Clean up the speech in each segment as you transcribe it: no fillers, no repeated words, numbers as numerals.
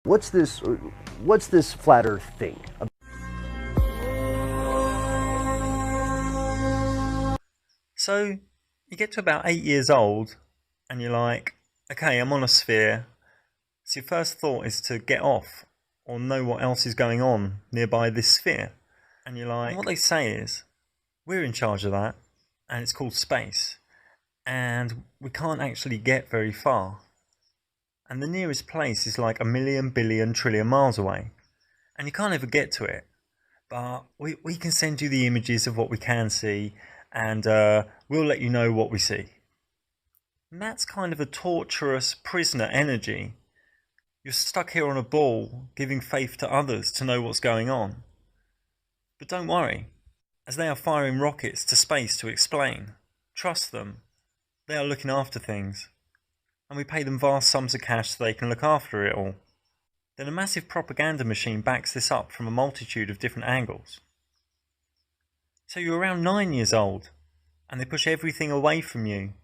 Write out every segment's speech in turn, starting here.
What's this flat Earth thing? So you get to about 8 years old and you're like, okay, I'm on a sphere. So your first thought is to get off or know what else is going on nearby this sphere. And you're like, and what they say is, we're in charge of that, and it's called space. And we can't actually get very far. And the nearest place is like 1,000,000,000,000,000,000,000,000 miles away. And you can't ever get to it. But we can send you the images of what we can see, and we'll let you know what we see. And that's kind of a torturous prisoner energy. You're stuck here on a ball, giving faith to others to know what's going on. But don't worry, as they are firing rockets to space to explain. Trust them. They are looking after things. And we pay them vast sums of cash so they can look after it all. Then a massive propaganda machine backs this up from a multitude of different angles. So you're around 9 years old, and they push everything away from you.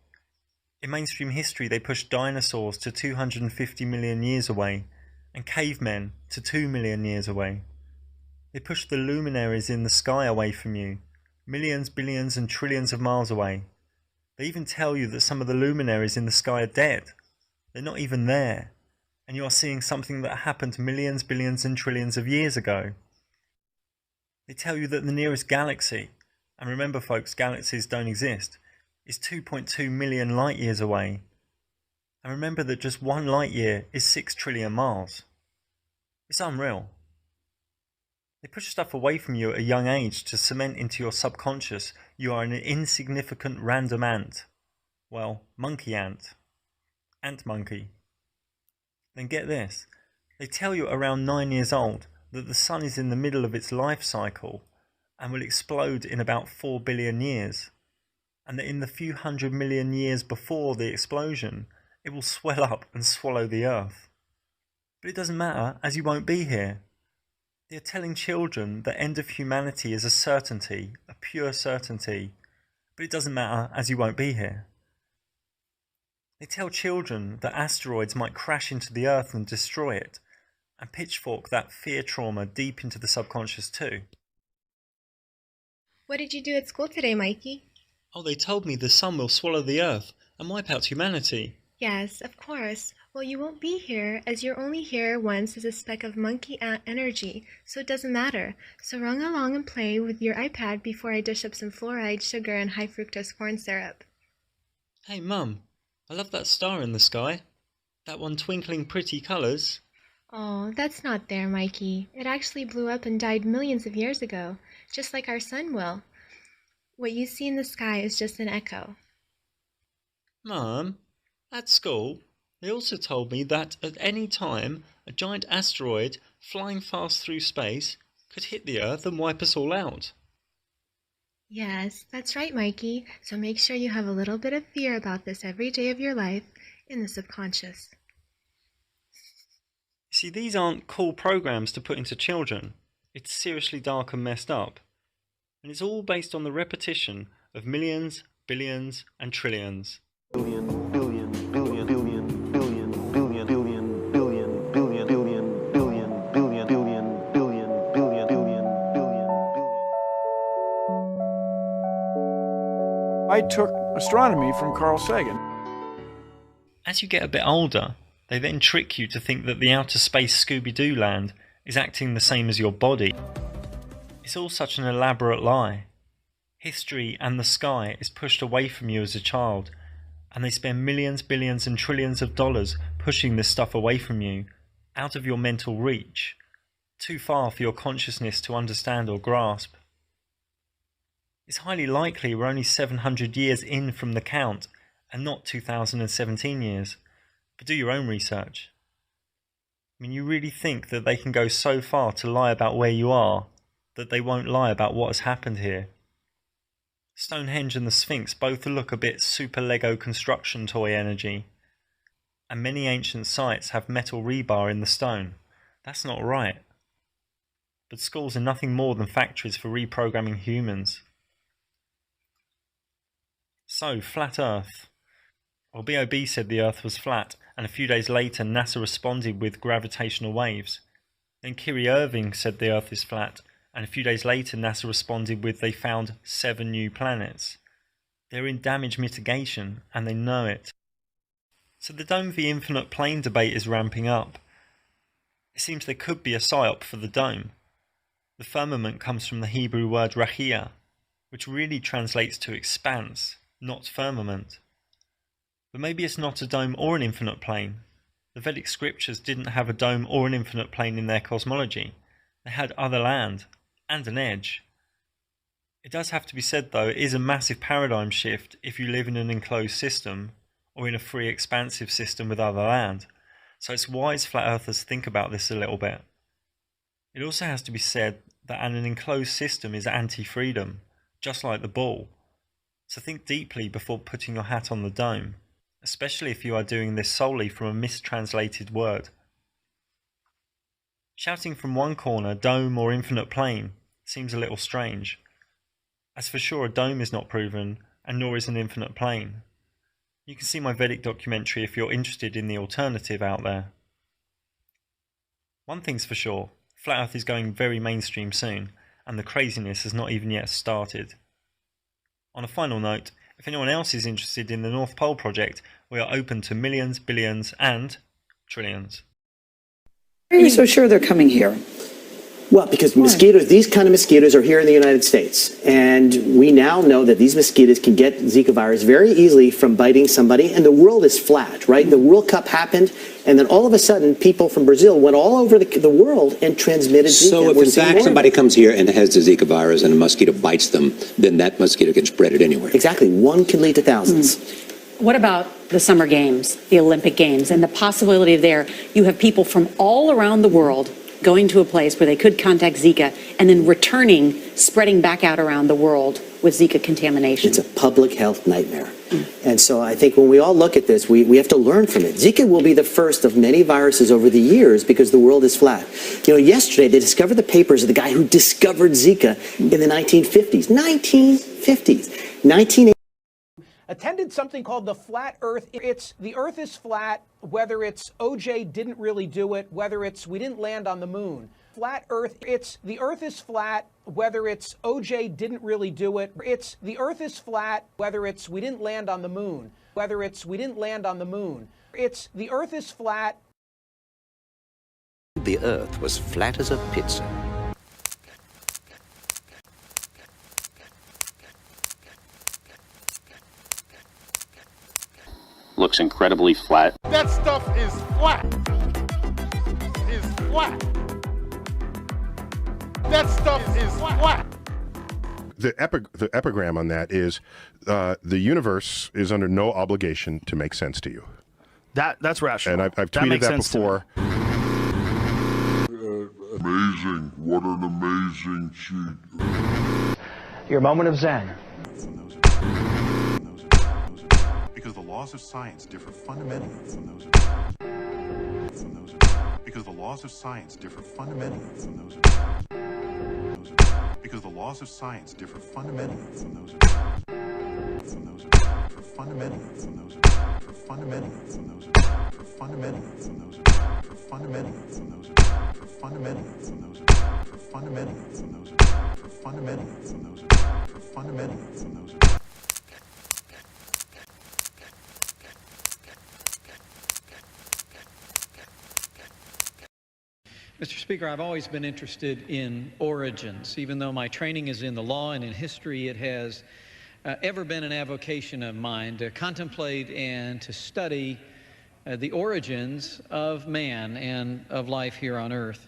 In mainstream history, they pushed dinosaurs to 250 million years away, and cavemen to 2 million years away. They pushed the luminaries in the sky away from you, millions, billions, and trillions of miles away. They even tell you that some of the luminaries in the sky are dead. They're not even there, and you are seeing something that happened millions, billions, and trillions of years ago. They tell you that the nearest galaxy, and remember folks, galaxies don't exist, is 2.2 million light years away. And remember that just 1 light year is 6 trillion miles. It's unreal. They push stuff away from you at a young age to cement into your subconscious you are an insignificant random ant. Well, monkey ant. Ant monkey. Then get this. They tell you around 9 years old that the sun is in the middle of its life cycle and will explode in about 4 billion years. And that in the few 100 million years before the explosion, it will swell up and swallow the Earth. But it doesn't matter, as you won't be here. They are telling children the end of humanity is a certainty, a pure certainty, but it doesn't matter as you won't be here. They tell children that asteroids might crash into the Earth and destroy it, and pitchfork that fear trauma deep into the subconscious too. What did you do at school today, Mikey? Oh, they told me the sun will swallow the Earth and wipe out humanity. Yes, of course. Well, you won't be here, as you're only here once as a speck of monkey ant energy, so it doesn't matter. So run along and play with your iPad before I dish up some fluoride, sugar, and high fructose corn syrup. Hey, Mum, I love that star in the sky. That one twinkling pretty colours. Oh, that's not there, Mikey. It actually blew up and died millions of years ago, just like our sun will. What you see in the sky is just an echo. Mum, at school, they also told me that at any time a giant asteroid flying fast through space could hit the Earth and wipe us all out. Yes, that's right, Mikey. So make sure you have a little bit of fear about this every day of your life in the subconscious. See, these aren't cool programs to put into children. It's seriously dark and messed up. And it's all based on the repetition of millions, billions, and trillions. Billion, billion, billion, billion, billion, billion, billion, billion, billion, billion, billion, billion, billion, billion, billion, billion, billion. I took astronomy from Carl Sagan. As you get a bit older, they then trick you to think that the outer space Scooby-Doo land is acting the same as your body. It's all such an elaborate lie. History and the sky is pushed away from you as a child, and they spend millions, billions, and trillions of dollars pushing this stuff away from you, out of your mental reach, too far for your consciousness to understand or grasp. It's highly likely we're only 700 years in from the count, and not 2017 years. But do your own research. I mean, you really think that they can go so far to lie about where you are, that they won't lie about what has happened here? Stonehenge and the Sphinx both look a bit super Lego construction toy energy. And many ancient sites have metal rebar in the stone. That's not right. But schools are nothing more than factories for reprogramming humans. So, flat Earth. Well, B.O.B. said the Earth was flat, and a few days later NASA responded with gravitational waves. Then Kyrie Irving said the Earth is flat, and a few days later NASA responded with they found 7 new planets. They're in damage mitigation, and they know it. So the dome v infinite plane debate is ramping up. It seems there could be a psyop for the dome. The firmament comes from the Hebrew word rachia, which really translates to expanse, not firmament. But maybe it's not a dome or an infinite plane. The Vedic scriptures didn't have a dome or an infinite plane in their cosmology. They had other land, and an edge. It does have to be said though, it is a massive paradigm shift if you live in an enclosed system, or in a free expansive system with other land. So it's wise flat earthers think about this a little bit. It also has to be said that an enclosed system is anti-freedom, just like the ball. So think deeply before putting your hat on the dome, especially if you are doing this solely from a mistranslated word. Shouting from one corner, dome or infinite plane, seems a little strange. As for sure, a dome is not proven, and nor is an infinite plane. You can see my Vedic documentary if you're interested in the alternative out there. One thing's for sure, Flat Earth is going very mainstream soon, and the craziness has not even yet started. On a final note, if anyone else is interested in the North Pole Project, we are open to millions, billions, and trillions. Why are you so sure they're coming here? Well, because mosquitoes, these kind of mosquitoes are here in the United States. And we now know that these mosquitoes can get Zika virus very easily from biting somebody. And the world is flat, right? The World Cup happened. And then all of a sudden, people from Brazil went all over the world and transmitted Zika. So if in fact somebody comes here and has the Zika virus and a mosquito bites them, then that mosquito can spread it anywhere. Exactly. One can lead to thousands. What about the Summer Games, the Olympic Games, and the possibility there you have people from all around the world going to a place where they could contact Zika and then returning, spreading back out around the world with Zika contamination? It's a public health nightmare. And so I think when we all look at this, we have to learn from it. Zika will be the first of many viruses over the years because the world is flat. You know, yesterday they discovered the papers of the guy who discovered Zika in the 1950s. 1980s. Attended something called the Flat Earth. It's the Earth is flat, whether it's OJ didn't really do it, whether it's we didn't land on the moon. Flat Earth, it's the Earth is flat, whether it's OJ didn't really do it. It's the Earth is flat, whether it's we didn't land on the moon, whether it's we didn't land on the moon. It's the Earth is flat. The Earth was flat as a pizza. Looks incredibly flat. That stuff is flat. Is flat. That stuff is flat. The epigram on that is the universe is under no obligation to make sense to you. That's rational. And I've tweeted that before. Amazing. What an amazing cheat. Your moment of Zen. Because the laws of science differ fundamentally from those of because the laws of science differ fundamentally from those because the laws of science differ fundamentally from those for fundamentally from those for fundamentally from those for fundamentally from those for fundamentally from those for fundamentally from those for fundamentally from those for fundamentally from those for fundamentally from those. Mr. Speaker, I've always been interested in origins. Even though my training is in the law and in history, it has ever been an avocation of mine to contemplate and to study the origins of man and of life here on Earth.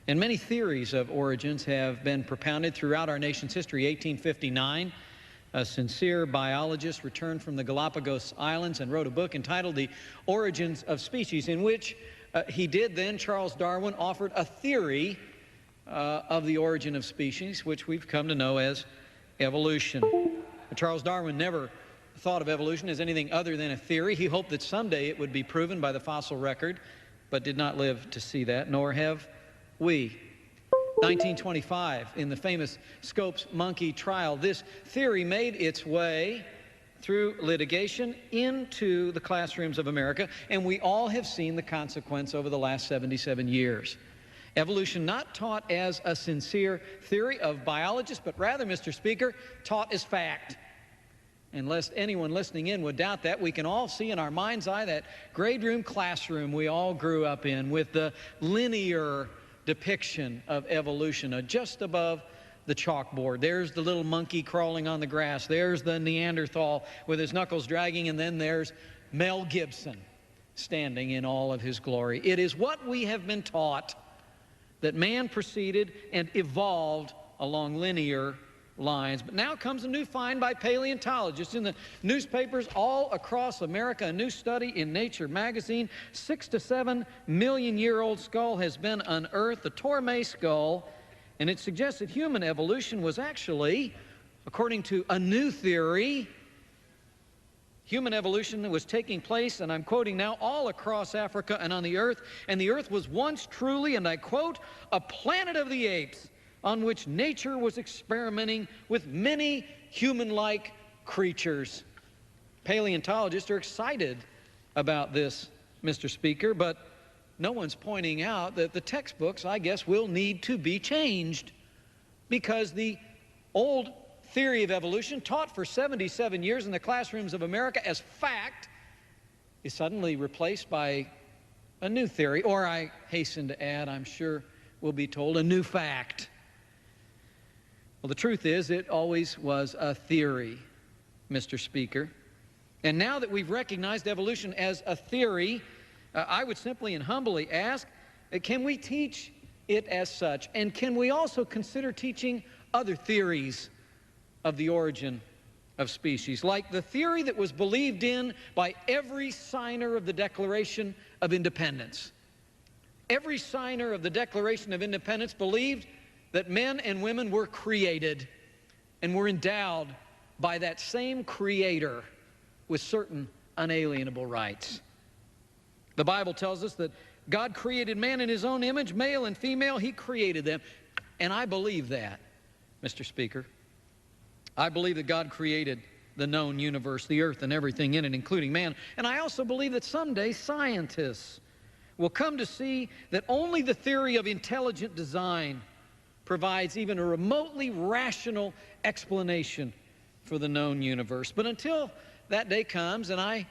And many theories of origins have been propounded throughout our nation's history. 1859, a sincere biologist returned from the Galapagos Islands and wrote a book entitled The Origins of Species, in which Charles Darwin offered a theory of the origin of species, which we've come to know as evolution. Charles Darwin never thought of evolution as anything other than a theory. He hoped that someday it would be proven by the fossil record, but did not live to see that, nor have we. 1925, in the famous Scopes monkey trial, this theory made its way through litigation into the classrooms of America, and we all have seen the consequence over the last 77 years. Evolution not taught as a sincere theory of biologists, but rather, Mr. Speaker, taught as fact. And lest anyone listening in would doubt that, we can all see in our mind's eye that grade room classroom we all grew up in with the linear depiction of evolution just above the chalkboard. There's the little monkey crawling on the grass. There's the Neanderthal with his knuckles dragging, and then there's Mel Gibson standing in all of his glory. It is what we have been taught, that man proceeded and evolved along linear lines. But now comes a new find by paleontologists in the newspapers all across America. A new study in Nature magazine. 6 to 7 million year old skull has been unearthed, the Torme skull, and it suggests that human evolution was actually, according to a new theory, human evolution was taking place, and I'm quoting now, all across Africa and on the earth, and the earth was once truly, and I quote, a planet of the apes on which nature was experimenting with many human-like creatures. Paleontologists are excited about this, Mr. Speaker, but no one's pointing out that the textbooks, I guess, will need to be changed, because the old theory of evolution, taught for 77 years in the classrooms of America as fact, is suddenly replaced by a new theory, or I hasten to add, I'm sure we'll be told, a new fact. Well, the truth is, it always was a theory, Mr. Speaker. And now that we've recognized evolution as a theory, I would simply and humbly ask, can we teach it as such? And can we also consider teaching other theories of the origin of species, like the theory that was believed in by every signer of the Declaration of Independence? Every signer of the Declaration of Independence believed that men and women were created and were endowed by that same Creator with certain unalienable rights. The Bible tells us that God created man in His own image, male and female, He created them. And I believe that, Mr. Speaker. I believe that God created the known universe, the earth and everything in it, including man. And I also believe that someday scientists will come to see that only the theory of intelligent design provides even a remotely rational explanation for the known universe. But until that day comes, and I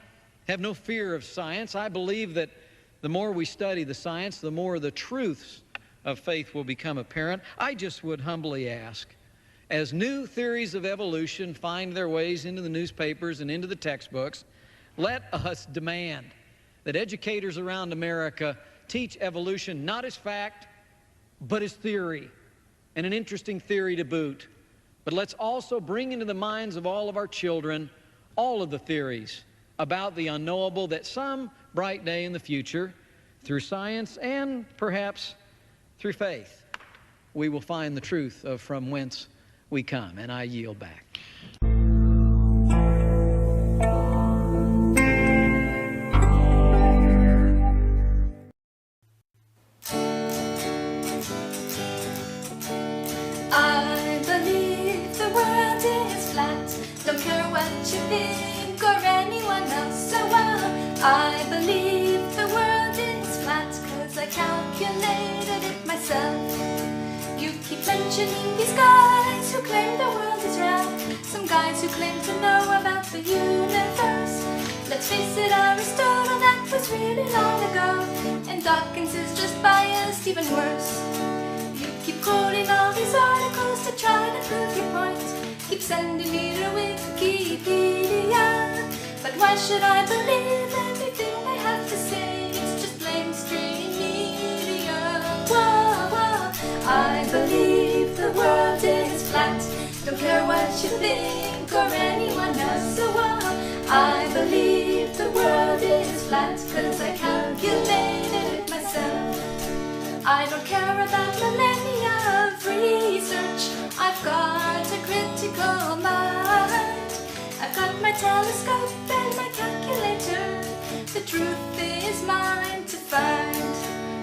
have no fear of science, I believe that the more we study the science, the more the truths of faith will become apparent. I just would humbly ask, as new theories of evolution find their ways into the newspapers and into the textbooks, let us demand that educators around America teach evolution not as fact, but as theory, and an interesting theory to boot. But let's also bring into the minds of all of our children all of the theories about the unknowable, that some bright day in the future, through science and perhaps through faith, we will find the truth of from whence we come. And I yield back. I believe the world is flat. Don't care what you think or anyone else. So I believe the world is flat, 'cause I calculated it myself. You keep mentioning these guys who claim the world is round, some guys who claim to know about the universe. Let's face it, Aristotle, that was really long ago, and Dawkins is just biased, even worse. You keep quoting all these articles to try to prove your point, keep sending me to Wikipedia, but why should I believe everything they have to say? It's just mainstream media. Whoa, whoa. I believe the world is flat. Don't care what you think or anyone else. So I believe the world is flat, 'cause I calculated it myself. I don't care about millennia of research. I've got a critical mind. I've got my telescope and my calculator. The truth is mine to find.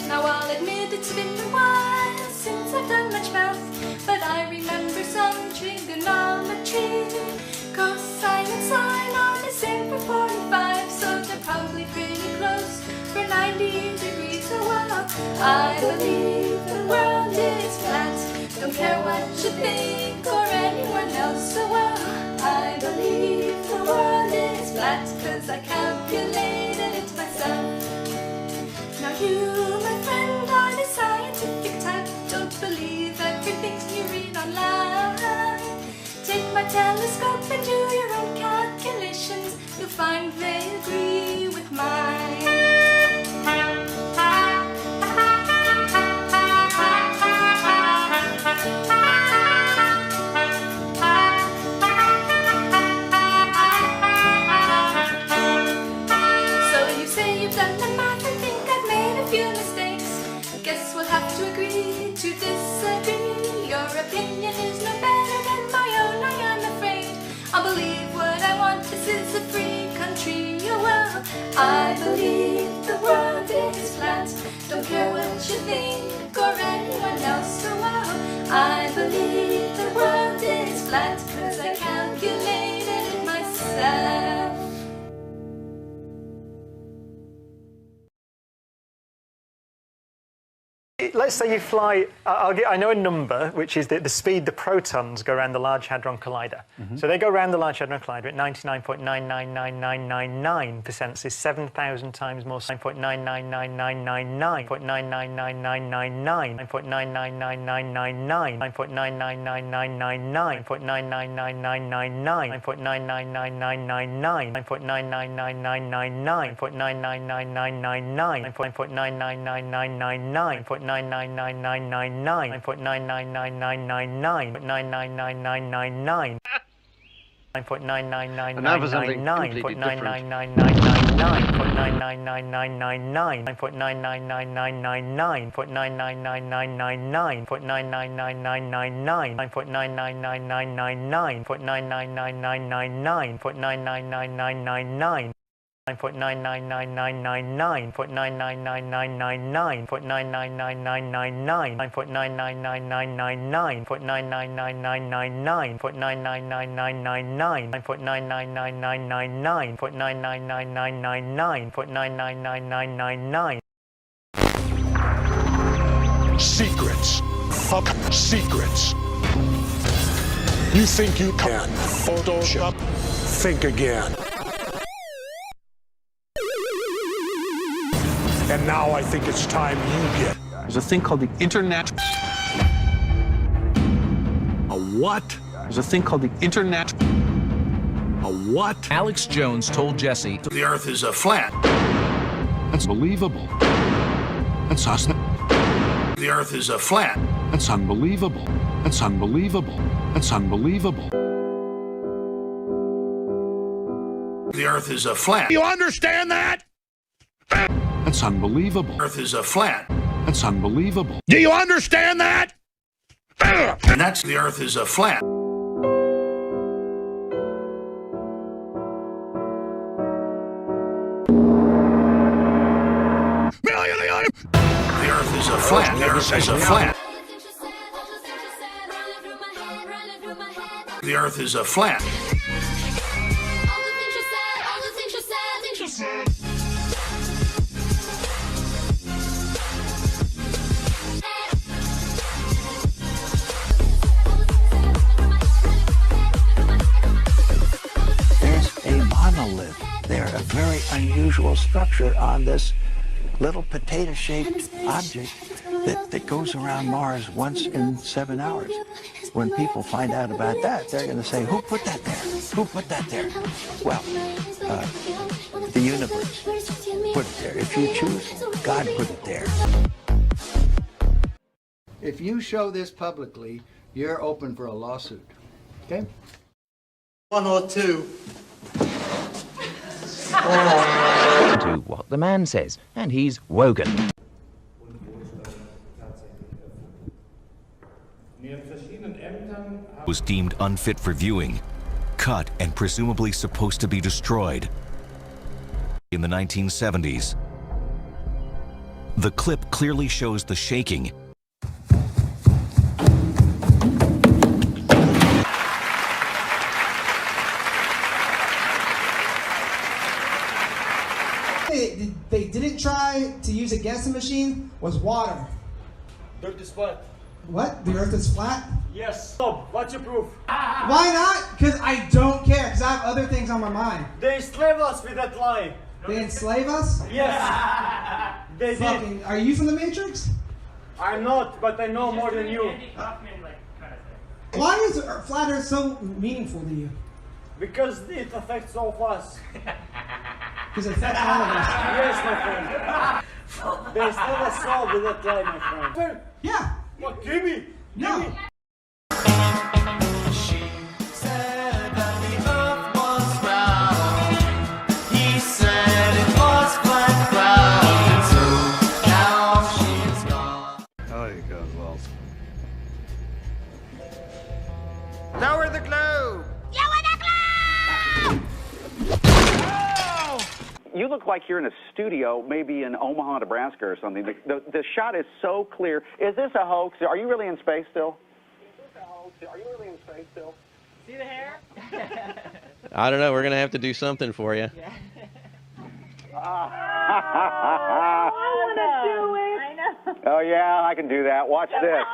Now I'll admit it's been a while since I've done much math, but I remember some trigonometry, cosine and sine. at 90 degrees. Oh, wow. I believe the world is flat. Don't care what you think or anyone else. Oh, wow. I believe the world is flat, 'cause I calculated it myself. Now you, my friend, are the scientific type. Don't believe everything you read online. Take my telescope and do your own calculations. You'll find they agree with mine. So you say you've done the math and think I've made a few mistakes. Guess we'll have to agree to disagree. Your opinion is no better than my own, I am afraid. I'll believe what I want, this is a free country. Oh well, I believe the world is flat. Don't care what you think or anyone else. Oh well, I believe the world is flat, 'cause I calculated it myself. Let's say you fly, I know a number, which is the speed the protons go around the Large Hadron Collider. So they go around the Large Hadron Collider at 99.999999%. So it's 7,000 times more. 9.999999, 9.999999, 9.999999, 9.999999, 9.999999, 9.999999, 9.999999, 9.999999, 9.999999, 9.999999, 9.999999, 9.999999, 9.999999, And now for something completely different. 9.999999, 9.999999, 9.999999, 9.999999, 9.999999, 9.999999, 9.999999. 9.99999, 9.99999, 9.99999, 9.99999, 9.99999, 9.99999, 9.99999, 9.99999, 9.99999. Secrets. Fuck secrets. You think you can Photoshop? Think again. And now I think it's time you get. There's a thing called the internet. A what? There's a thing called the internet. A what? Alex Jones told Jesse The Earth is a flat. That's believable. That's us. The Earth is a flat. That's unbelievable. That's unbelievable. That's unbelievable. The Earth is a flat. You understand that? That's unbelievable. Earth is a flat. That's unbelievable. Do you understand that? And that's the Earth is a flat. The Earth is a flat. The Earth is a flat. The Earth is a flat. Monolith there, a very unusual structure on this little potato-shaped object that goes around Mars once in 7 hours. When people find out about that, they're going to say, who put that there? Who put that there? Well, the universe put it there. If you choose, God put it there. If you show this publicly, you're open for a lawsuit. Okay? 1 or 2. To what the man says, and he's Wogan. Was deemed unfit for viewing, cut and presumably supposed to be destroyed. In the 1970s, the clip clearly shows the shaking They didn't try use a guessing machine, was water. The Earth is flat. What? The Earth is flat? Yes. Oh, what's your proof? Why not? Because I don't care, because I have other things on my mind. They enslave us with that lie. They enslave us? Yes. They Fucking, did. are you from the Matrix? I'm not, but I know more than you. Why is flat Earth so meaningful to you? Because it affects all of us. Because it affects all of us. Yes, my friend. They enslave us all with that lie, my friend. Yeah. What, give me? No. Give me. Lower the globe! You look like you're in a studio, maybe in Omaha, Nebraska or something. The shot is so clear. Is this a hoax? Are you really in space still? See the hair? I don't know. We're going to have to do something for you. I want to do it. I know. Oh, yeah, I can do that. Watch this.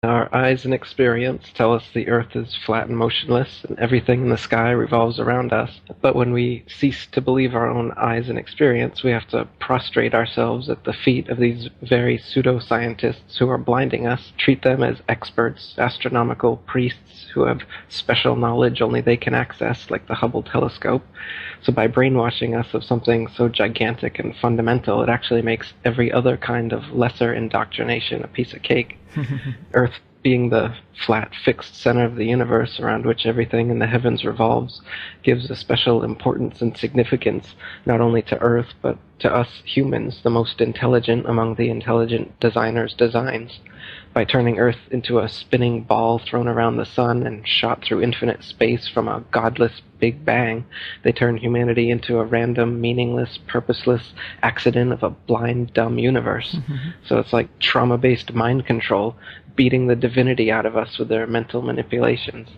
Our eyes and experience tell us the Earth is flat and motionless, and everything in the sky revolves around us. But when we cease to believe our own eyes and experience, we have to prostrate ourselves at the feet of these very pseudoscientists who are blinding us, treat them as experts, astronomical priests who have special knowledge only they can access, like the Hubble telescope. So by brainwashing us of something so gigantic and fundamental, it actually makes every other kind of lesser indoctrination a piece of cake. Earth being the flat, fixed center of the universe around which everything in the heavens revolves gives a special importance and significance not only to Earth, but to us humans, the most intelligent among the intelligent designers' designs. By turning Earth into a spinning ball thrown around the sun and shot through infinite space from a godless Big Bang, they turn humanity into a random, meaningless, purposeless accident of a blind, dumb universe. So it's like trauma-based mind control, beating the divinity out of us with their mental manipulations.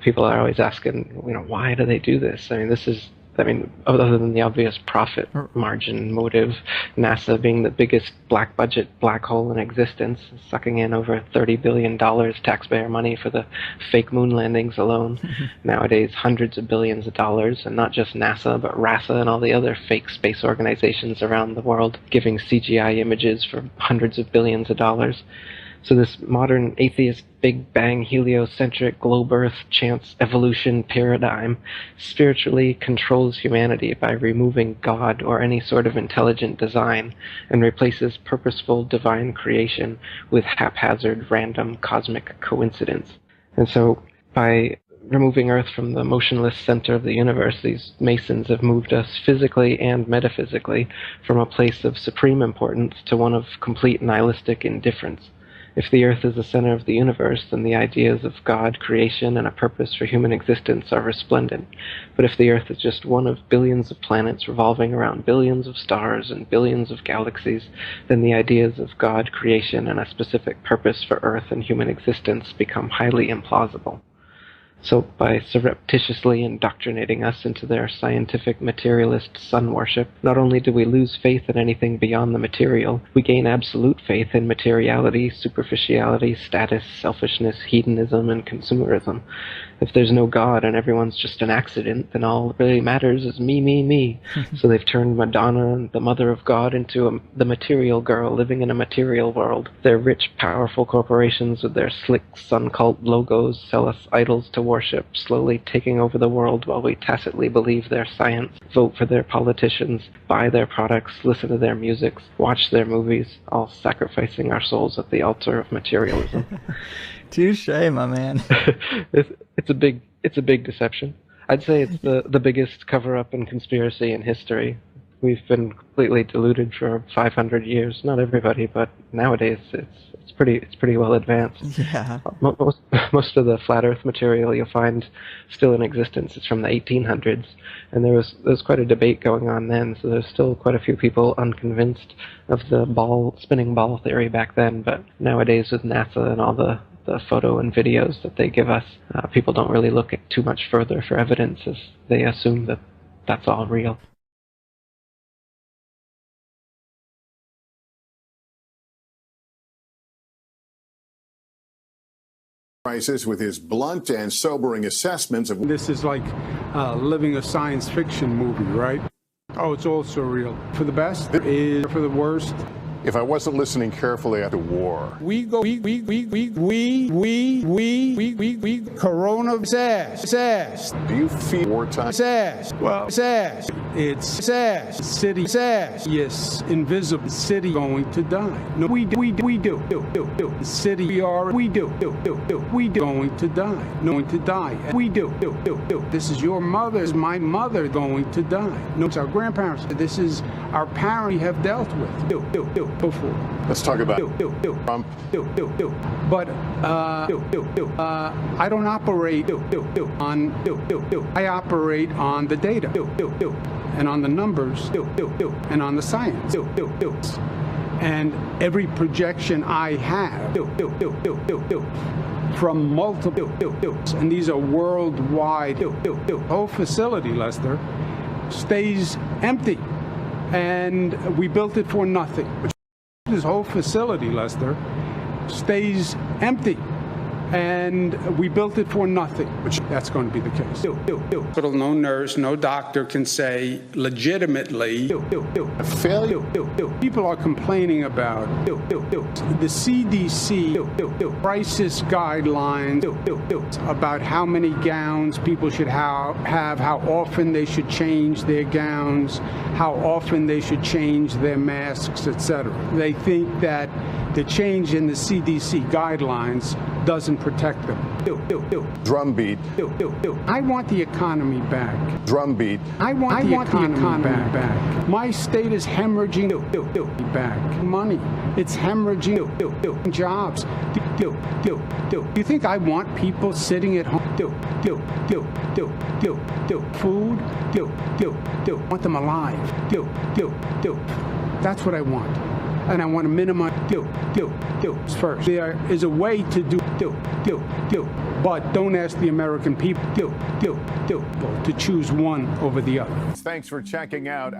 People are always asking, why do they do this? Other than the obvious profit margin motive, NASA being the biggest black budget black hole in existence, sucking in over $30 billion taxpayer money for the fake moon landings alone. Nowadays, hundreds of billions of dollars, and not just NASA, but RASA and all the other fake space organizations around the world, giving CGI images for hundreds of billions of dollars. So this modern atheist Big Bang heliocentric globe Earth chance evolution paradigm spiritually controls humanity by removing God or any sort of intelligent design and replaces purposeful divine creation with haphazard random cosmic coincidence. And so by removing Earth from the motionless center of the universe, these Masons have moved us physically and metaphysically from a place of supreme importance to one of complete nihilistic indifference. If the Earth is the center of the universe, then the ideas of God, creation, and a purpose for human existence are resplendent. But if the Earth is just one of billions of planets revolving around billions of stars and billions of galaxies, then the ideas of God, creation, and a specific purpose for Earth and human existence become highly implausible. So by surreptitiously indoctrinating us into their scientific materialist sun worship, not only do we lose faith in anything beyond the material, we gain absolute faith in materiality, superficiality, status, selfishness, hedonism, and consumerism. If there's no God and everyone's just an accident, then all that really matters is me, me, me. So they've turned Madonna, the mother of God, into the material girl living in a material world. Their rich, powerful corporations with their slick sun cult logos sell us idols to worship, slowly taking over the world while we tacitly believe their science, vote for their politicians, buy their products, listen to their music, watch their movies, all sacrificing our souls at the altar of materialism. Touche, my man. It's a big deception. I'd say it's the biggest cover-up and conspiracy in history. We've been completely deluded for 500 years. Not everybody, but nowadays it's pretty well advanced. Yeah. Most of the flat Earth material you'll find still in existence is from the 1800s, and there was quite a debate going on then. So there's still quite a few people unconvinced of the spinning ball theory back then. But nowadays with NASA and all the photo and videos that they give us, people don't really look at too much further for evidence, as they assume that that's all real. Crisis with his blunt and sobering assessments of this is like living a science fiction movie, right? Oh, it's all surreal. For the best, there is for the worst. If I wasn't listening carefully at the war. Corona sass. Do you feel wartime? Sass. Well, sass. It's sass. City sass. Yes, invisible city going to die. No, we do. City we do. We going to die. Going to die. We do. This is your mother's, my mother going to die. No, it's our grandparents. This is our parents we have dealt with. Before. Let's talk about Trump. But I don't operate on. I operate on the data and on the numbers and on the science. And every projection I have from multiple, and these are worldwide. The whole facility, Lester, stays empty, and we built it for nothing. This whole facility, Lester, stays empty, and we built it for nothing. That's going to be the case. No nurse, no doctor can say legitimately a failure. People are complaining about the CDC crisis guidelines about how many gowns people should have, how often they should change their gowns, how often they should change their masks, etc. They think that the change in the CDC guidelines doesn't protect them. Drumbeat. I want the economy back. Drumbeat. I want the economy back. My state is hemorrhaging back. Money. It's hemorrhaging jobs. Do you think I want people sitting at home? Food. I want them alive. That's what I want. And I want to minimize first. There is a way to do, but don't ask the American people to choose one over the other. Thanks for checking out.